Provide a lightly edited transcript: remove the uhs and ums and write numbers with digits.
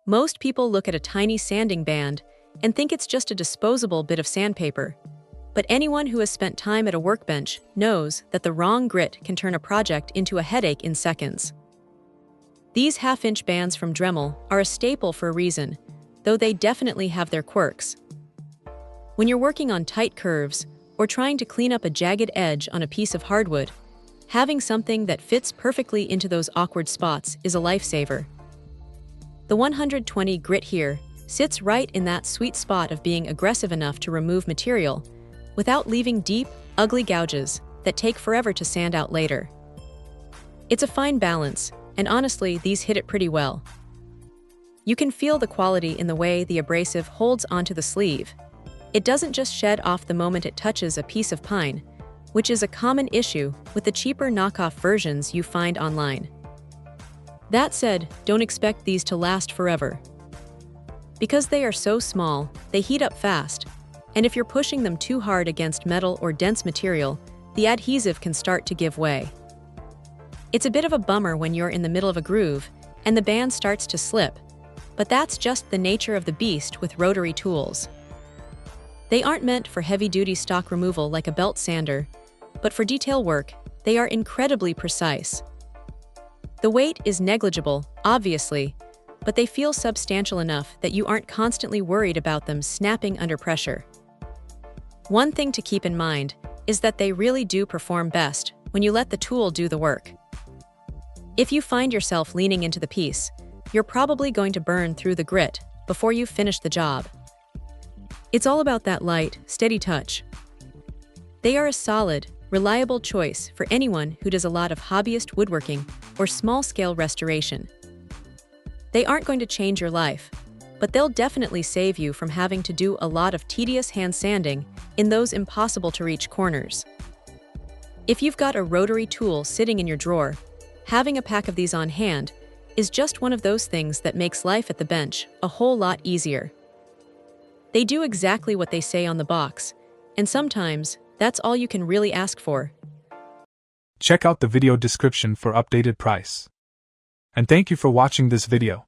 Most people look at a tiny sanding band and think it's just a disposable bit of sandpaper. But anyone who has spent time at a workbench knows that the wrong grit can turn a project into a headache in seconds. These half-inch bands from Dremel are a staple for a reason, though they definitely have their quirks. When you're working on tight curves or trying to clean up a jagged edge on a piece of hardwood, having something that fits perfectly into those awkward spots is a lifesaver. The 120 grit here sits right in that sweet spot of being aggressive enough to remove material without leaving deep, ugly gouges that take forever to sand out later. It's a fine balance, and honestly, these hit it pretty well. You can feel the quality in the way the abrasive holds onto the sleeve. It doesn't just shed off the moment it touches a piece of pine, which is a common issue with the cheaper knockoff versions you find online. That said, don't expect these to last forever. Because they are so small, they heat up fast, and if you're pushing them too hard against metal or dense material, the adhesive can start to give way. It's a bit of a bummer when you're in the middle of a groove and the band starts to slip, but that's just the nature of the beast with rotary tools. They aren't meant for heavy-duty stock removal like a belt sander, but for detail work, they are incredibly precise. The weight is negligible, obviously, but they feel substantial enough that you aren't constantly worried about them snapping under pressure. One thing to keep in mind is that they really do perform best when you let the tool do the work. If you find yourself leaning into the piece, you're probably going to burn through the grit before you finish the job. It's all about that light, steady touch. They are a solid, reliable choice for anyone who does a lot of hobbyist woodworking or small-scale restoration. They aren't going to change your life, but they'll definitely save you from having to do a lot of tedious hand sanding in those impossible-to-reach corners. If you've got a rotary tool sitting in your drawer, having a pack of these on hand is just one of those things that makes life at the bench a whole lot easier. They do exactly what they say on the box, and sometimes that's all you can really ask for. Check out the video description for updated price. And thank you for watching this video.